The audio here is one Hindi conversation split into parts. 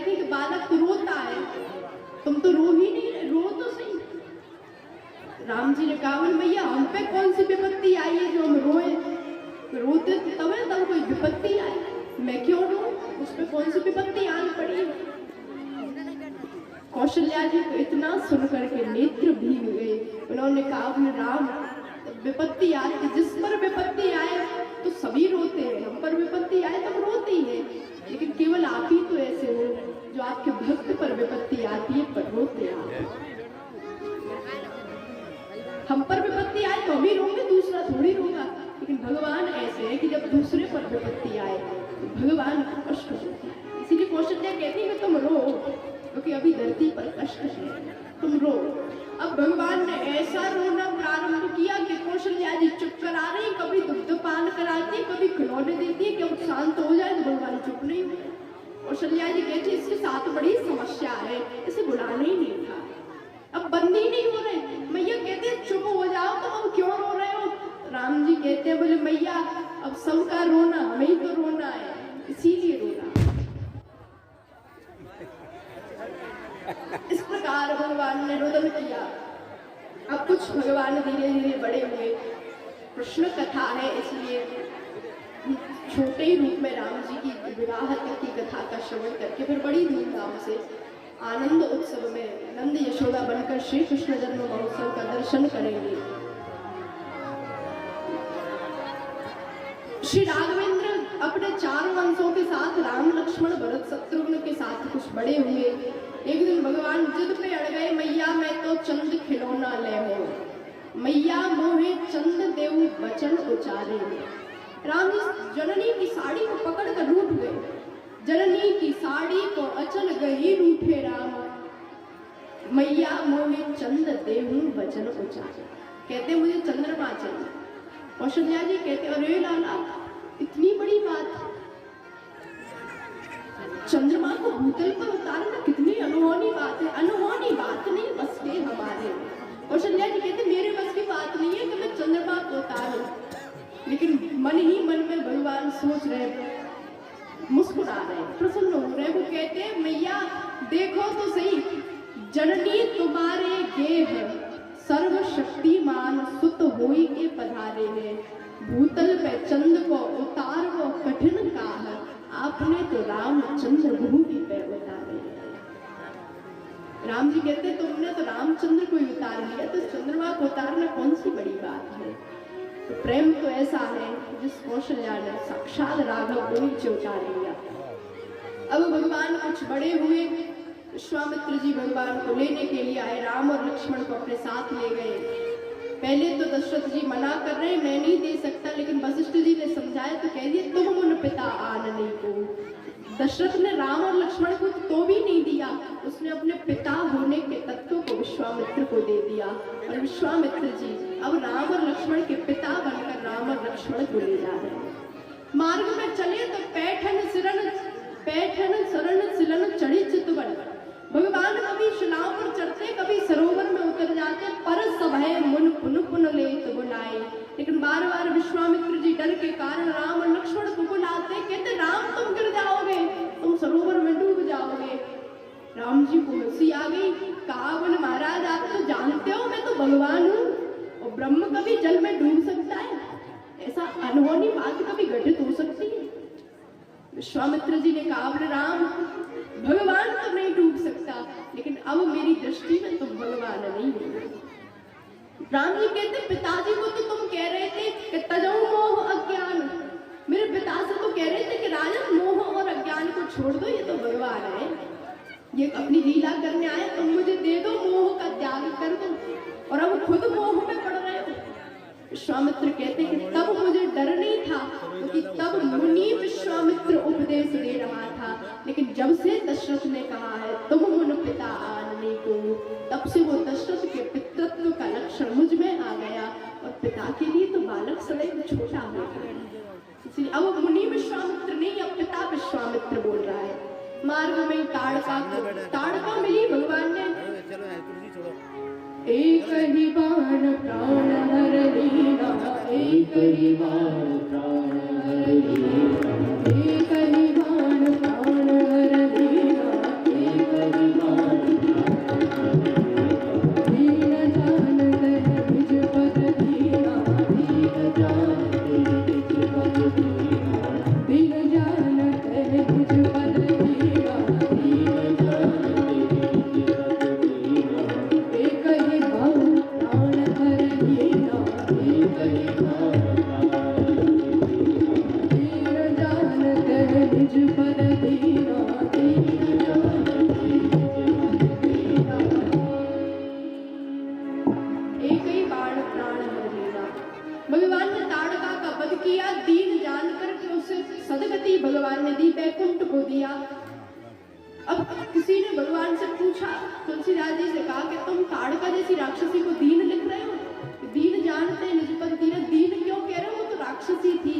कहते हैं कि बालक तो रोता है, तुम तो रो ही नहीं रहे, रो तो सही। राम जी ने कहा मैया हम पे कौन सी विपत्ति आई है जो हम रोए, रोते तब है तब कोई विपत्ति आई, मैं क्यों रो, उस पे कौन सी विपत्ति आन पड़ी है। कौशल्या जी को इतना सुन करके नेत्र भीग गए। उन्होंने कहा अपने राम विपत्ति आती, जिस पर विपत्ति आए तो सभी रोते हैं, हम पर विपत्ति आए तब रोते ही है, लेकिन केवल आप ही तो ऐसे हो जो आपके भक्त पर विपत्ति आती है पर रोते हैं। हम पर विपत्ति आए तो हम ही रोंगे, दूसरा थोड़ी रोगा। लेकिन भगवान ऐसे है कि जब दूसरे पर विपत्ति आए तो भगवान को कष्ट होता है। इसीलिए कौशल्या कहती है कि तुम रो, क्योंकि अभी धरती पर कष्ट है, तुम रो। अब भगवान ने ऐसा रोना प्रारंभ किया कि कौशल्या जी चुप करा रही, कभी दुग्ध पान कराती, कभी खिलौने देती है कि अब शांत हो जाए, तो भगवान चुप नहीं हुए। कौशल्या जी कहती इसके साथ बड़ी समस्या है, इसे बुलाना ही नहीं था, अब बंदी नहीं हो रहे। मैया कहते हैं चुप हो जाओ, तो अब क्यों रो रहे हो। राम जी कहते हैं बोले मैया अब सबका रोना हमें ही तो रोना है, इसीलिए रोना। इस प्रकार भगवान ने रोदन किया। अब कुछ भगवान धीरे धीरे बड़े हुए, कृष्ण कथा है इसलिए छोटे ही रूप में राम जी की विवाह तक की कथा का श्रवण करके फिर बड़ी धूमधाम से आनंद उत्सव में नंद यशोदा बनकर श्री कृष्ण जन्म महोत्सव का दर्शन करेंगे। श्री राघवेंद्र अपने 4 वंशों के साथ राम लक्ष्मण भरत शत्रुघ्न के साथ कुछ बड़े हुए। एक दिन भगवान जिद पे अड़ गए, मैया मैं तो चंद खिलौना ले हो, मैया मोहे चंद देव वचन उचारे। राम जी जननी की साड़ी को पकड़ कर रूठ गए, जननी की साड़ी को अचल गही रूठे राम, मैया मोहे चंद देव वचन उचारे। कहते मुझे चंद्रमा चाहिए। कौशल्या जी कहते अरे लाला इतनी बड़ी बात, चंद्रमा को भूतल पर उतारना कितनी अनहोनी बात है। अनहोनी बात नहीं बस के हमारे। कौशल्या जी कहते मेरे बस की बात नहीं है कि मैं चंद्रमा को उतारूं, लेकिन मन ही मन में भगवान सोच रहे, मुस्कुरा रहे, प्रसन्न हो रहे। वो कहते हैं मैया देखो तो सही, जननी तुम्हारे गेह सर्वशक्तिमान सुत होई के पधारे हैं, भूतल पे चंद को उतार वो कठिन काह, आपने तो रामचंद्र भूमि पे उतारे। राम जी कहते तुमने तो रामचंद्र को उतार लिया, तो चंद्रमा को उतारना कौन सी बड़ी बात है। तो प्रेम तो ऐसा है जिस कौशल्या ने साक्षात राघव को नीचे उतार लिया। अब भगवान कुछ बड़े हुए, विश्वामित्र जी भगवान को लेने के लिए आए, राम और लक्ष्मण को अपने साथ ले गए। पहले तो दशरथ जी मना कर रहे मैं नहीं दे सकता, लेकिन वशिष्ठ जी ने समझाया तो कह दिया तुम मुन पिता आनने को। दशरथ ने राम और लक्ष्मण को तो भी नहीं दिया, उसने अपने पिता होने के तत्व को विश्वामित्र को दे दिया। और विश्वामित्र जी अब राम और लक्ष्मण के पिता बनकर राम और लक्ष्मण को ले जा रहे हैं। मार्ग में चले तो पैठन शरण सिलन चढ़ी चितवन। भगवान कभी शिलाओं पर चढ़ते, कभी सरोवर में उतर जाते, पर सब है मुन पुन पुन लेत बुलाए। लेकिन बार बार विश्वामित्र जी डर के कारण राम और लक्ष्मण को बुलाते, कहते राम तुम गिर जाओगे, तुम सरोवर में डूब जाओगे। राम जी को हंसी आ गई, कहा बोले महाराज आप तो जानते हो मैं तो भगवान हूँ, और ब्रह्म कभी जल में डूब सकता है, ऐसा अनहोनी बात कभी घटित हो सकती है। विश्वामित्र जी ने कहा बोले राम भगवान तो नहीं डूब सकता, लेकिन अब मेरी दृष्टि में तुम भगवान नहीं हो। राम जी कहते पिताजी को तो तुम कह रहे थे कि तजऊ मोह अज्ञान, मेरे पिता से तो कह रहे थे कि राजन मोह और अज्ञान को छोड़ दो, ये तो भगवान है, ये अपनी लीला करने आए, तुम मुझे दे दो, मोह का त्याग कर दो, और अब खुद मोह में पड़ रहे हो। विश्वामित्र कहते कि तब मुझे डर नहीं था, क्योंकि तब मुनि विश्वामित्र उपदेश दे रहा था, लेकिन जब से दशरथ ने कहा है तुम मुन पिता आनने को, तब से वो दशरथ के पितृत्व का लक्षण मुझ में आ गया, और पिता के लिए तो बालक सदैव छोटा होता है। इसलिए अब मुनि विश्वामित्र नहीं, अब पिता विश्वामित्र बोल रहा है। मार्ग में ताड़का मिली, भगवान ने एक ही बाण प्राण हर लीला, एक ही बाण प्राण हर लीला, एक ही बाण प्राण हर लीला, अब किसी ने भगवान से पूछा, तुलसीदास जी से कहा कि तुम ताड़का जैसी राक्षसी को दीन लिख रहे हो, दीन जानते हैं निज पर दीन, दीन क्यों कह रहे हो, वो तो राक्षसी थी।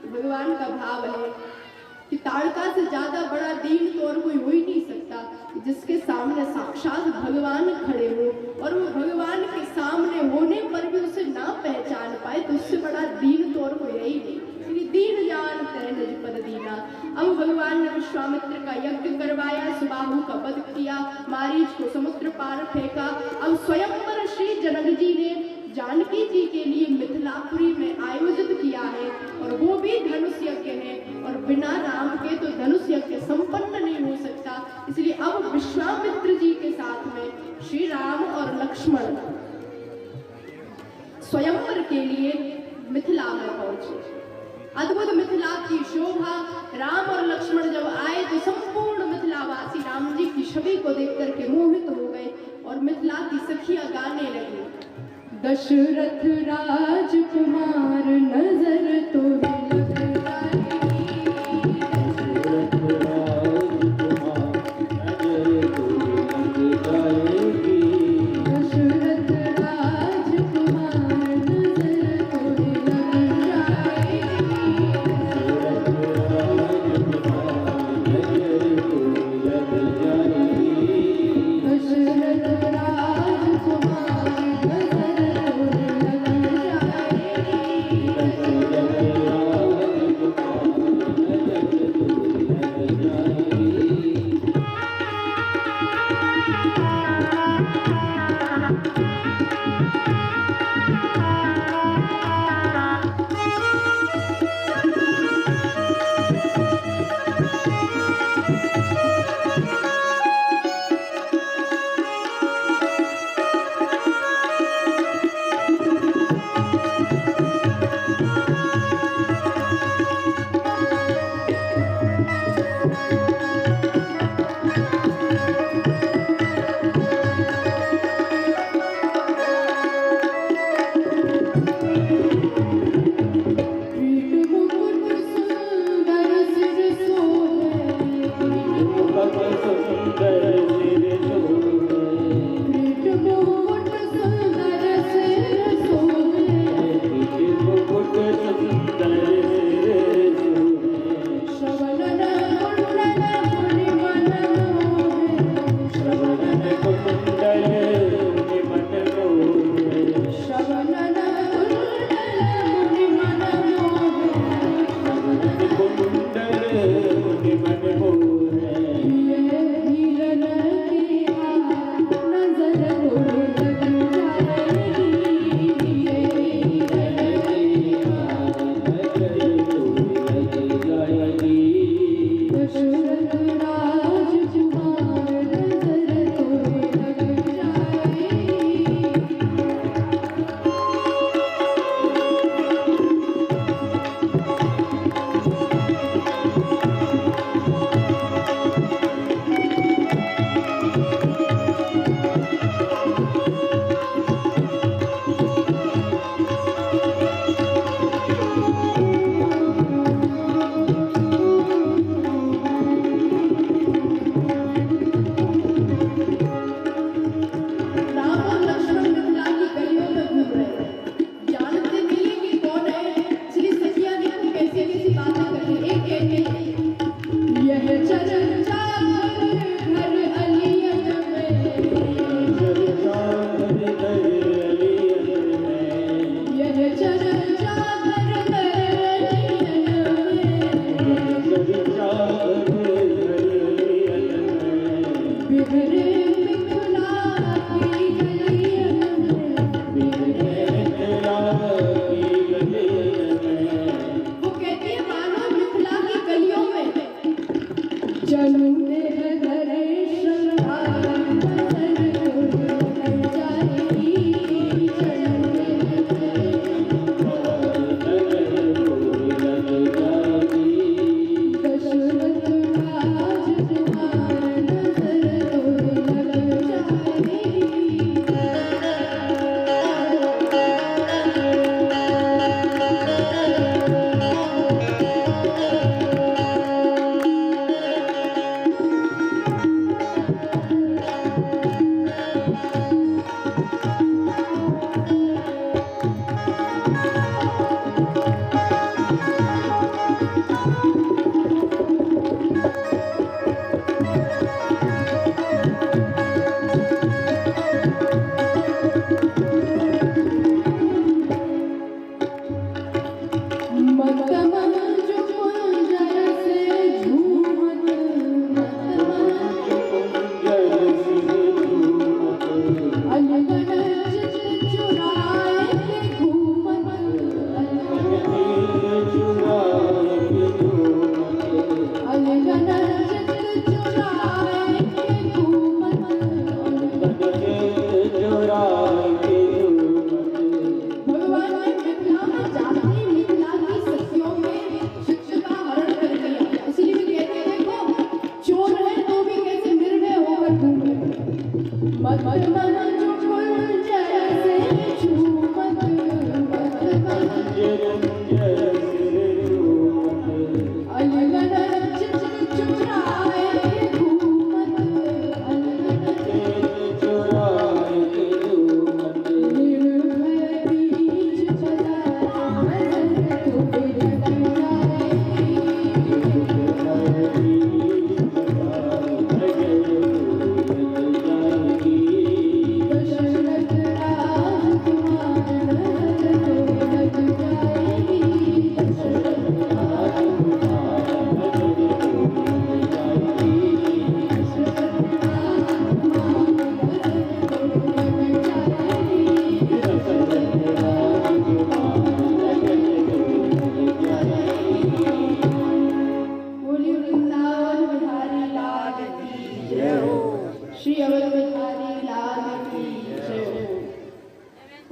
तो भगवान का भाव है कि ताड़का से ज्यादा बड़ा दीन तो और कोई हो ही नहीं सकता, जिसके सामने साक्षात भगवान खड़े हो और वो भगवान के सामने होने पर भी उसे ना पहचान पाए, तो उससे बड़ा दीन तो और कोई है ही नहीं। इसलिए दीन जानते हैं निज पर दीना। अब भगवान ने विश्वामित्र का यज्ञ करवाया, सुबाहु का वध किया, मारीच को समुद्र पार फेंका। अब स्वयंवर श्री जनक जी ने जानकी जी के लिए मिथिलापुरी में आयोजित किया है और वो भी धनुष यज्ञ है, और बिना राम के तो धनुष यज्ञ संपन्न नहीं हो सकता। इसलिए अब विश्वामित्र जी के साथ में श्री राम और लक्ष्मण स्वयंवर के लिए मिथिला में पहुंचे। अद्भुत मिथिला की शोभा, राम और लक्ष्मण जब आए तो संपूर्ण मिथिलावासी राम जी की छवि को देख करके मोहित हो गए और मिथिला की सखियां गाने लगी। दशरथ राजकुमार नजर तो लग जाएगी, दशरथ राजकुमार नजर तो लग जाएगी, दशरथ राजकुमार नजर तो लग जाएगी, दशरथ राजकुमार मत मन चुकुल जैसे झूमत मत मन अलगन चुराए घूमत अलगन चुराए घूमत निर्भय बीच पधारे तो बिरक श्री अवध बिहारी लाल की जय।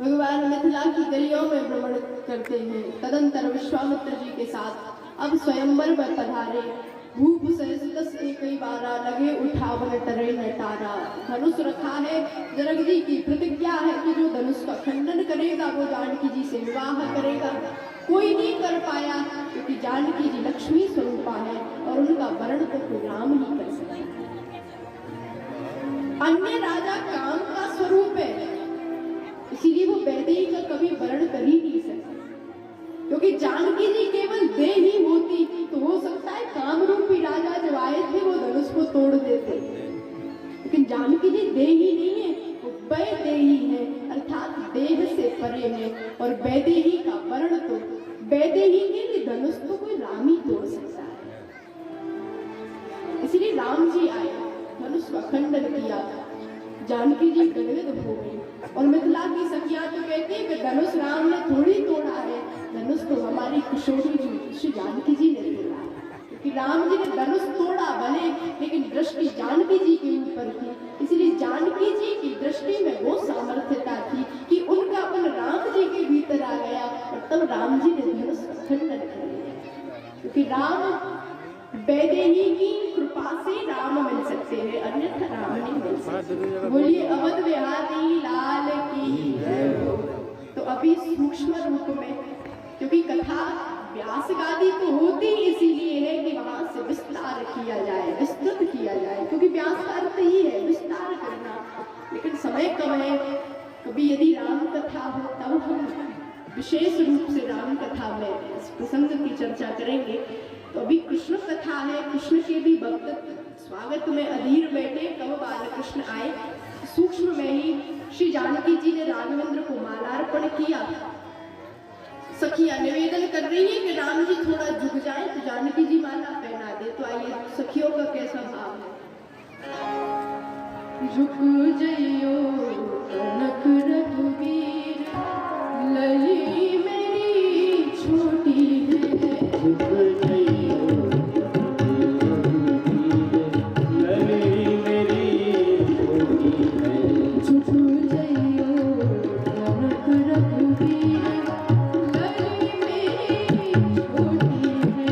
भगवान मिथिला की गलियों में भ्रमण करते हैं। तदंतर विश्वामित्र जी के साथ अब स्वयंवर में पधारे। भूप सहस कई बारा लगे उठावन टरे नटारा। धनुष रखा है। जनक जी की प्रतिज्ञा है कि जो धनुष का खंडन करेगा वो जानकी जी से विवाह करेगा। कोई नहीं कर पाया क्योंकि जानकी जी लक्ष्मी स्वरूपा है और उनका वर्ण तो कोई राम ही कर सकता है। अन्य राजा काम का स्वरूप है, इसीलिए वो वैदेही का कभी वर्ण कर ही नहीं सकते। क्योंकि जानकी जी केवल देही होती तो हो सकता है काम रूपी राजा जो आए थे वो धनुष को तोड़ देते, लेकिन जानकी जी देही नहीं है, वो वैदेही है, अर्थात देह से परे है। और वैदेही का वर्ण तो वैदेही के लिए धनुष तो कोई राम ही तोड़ सकता है। इसलिए राम जी आए, धनुष का खंडन किया, जानकी जी गदगद हो गई। और मिथिला की सखियां तो कहती है कि धनुष राम ने थोड़ी तोड़ा है, धनुष तो हमारी किशोरी जी श्री जानकी जी ने तोड़ा। क्योंकि राम जी ने धनुष तोड़ा भले, लेकिन दृष्टि जानकी जी के ऊपर थी, इसलिए जानकी जी की दृष्टि में वो सामर्थ्यता थी कि उनका अपन राम जी के भीतर आ गया और तब राम जी ने धनुष का खंडन कर दिया। क्योंकि राम वैदेही की कृपा से राम मिल सकते हैं, अन्यथा राम नहीं मिल सकते। बोलिए अवध बिहारी लाल की जय। तो अभी सूक्ष्म रूप में, क्योंकि कथा व्यास गादी तो होती इसीलिए है कि वहां से विस्तार किया जाए, विस्तृत किया जाए, क्योंकि व्यास का अर्थ ही है विस्तार करना। लेकिन समय कम है, कभी यदि राम कथा हो तब हम विशेष रूप से राम कथा में इस प्रसंग की चर्चा करेंगे। तो अभी कृष्ण कथा है, कृष्ण के भी भक्त स्वागत में अधीर बैठे। कब बालकृष्ण आए, सूक्ष्म में ही श्री जानकी जी ने राघवेंद्र को मालार्पण किया। सखियां निवेदन कर रही है कि राम जी थोड़ा झुक जाए तो जानकी जी माला पहना दे। तो आइए सखियों का कैसा भाव है। झुक जइयो कनक रघुवीर, लली मेरी छोटी है। झुक जइयो लली मेरी छोटी है। झुक जइयो कनक रघुवीर, लली मेरी छोटी है।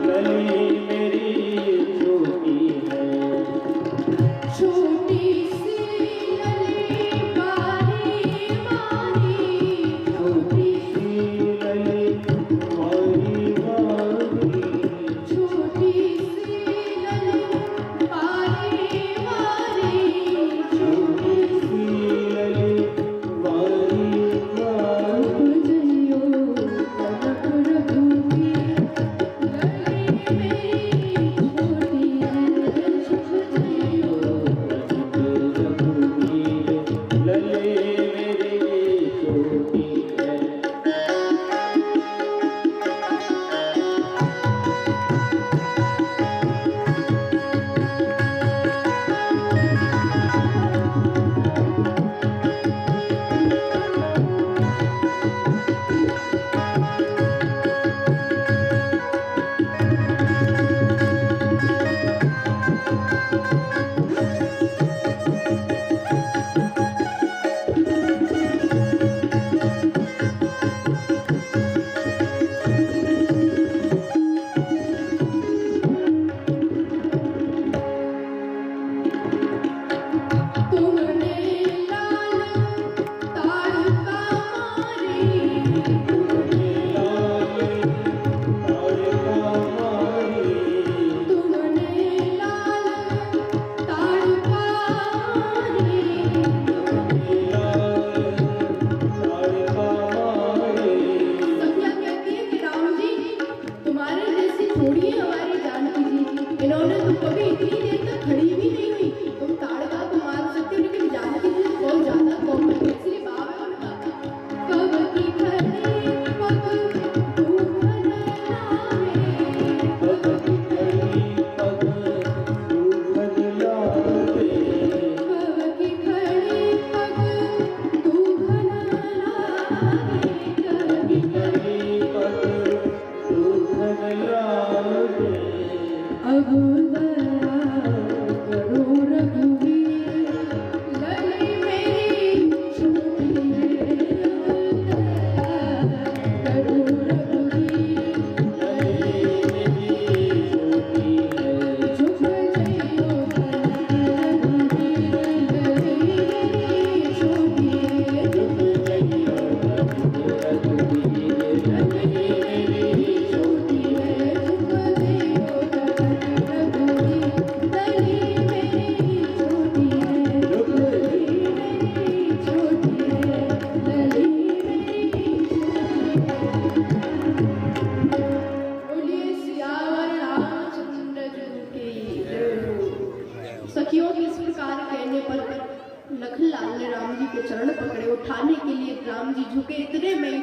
लली मेरी छोटी है। छोटी सी तुम्हारे जैसी थोड़ी है हमारी जानकी जी, इन्होंने तो कभी इतनी देर तक खड़ी भी नहीं हुई। तुम ताड़का तो मार सकते हो, लेकिन जानकी जी तो बहुत ज्यादा कॉम्प्लेक्स, इसलिए भाव है उनका। कब की खड़ी पग तू खनलावे, कब की खड़ी पग तू खनलावे, कब की खड़ी पग तू खनलावे, कब की खड़ी पग तू खनलावे। अब दया करो रघुवीर, लली मेरी छोटी है। अब दया करो रघुवीर, लली मेरी छोटी है। झुक जइयो रघुवीर, लली मेरी छोटी है। झुक जइयो रघुवीर, लली मेरी छोटी है। झुक जइयो रघुवीर, लली मेरी छोटी है। झुक लली मेरी छोटी है, लली मेरी छोटी है। बोलिए सियावर रामचंद्र जी की जय। सखियों के इस प्रकार कहने पर लखनलाल ने राम जी के चरण पकड़े, उठाने के लिए राम जी झुके, इतने में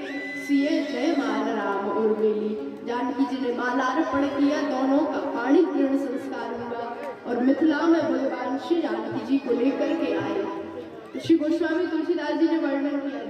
सिए जय माल राम और बेली। जानकी जी ने मालार्पण किया, दोनों का पाणी ग्रहण संस्कार हुआ और मिथिला में भगवान श्री जानकी जी को लेकर के आए। श्री गोस्वामी तुलसीदास जी ने वर्णन किया।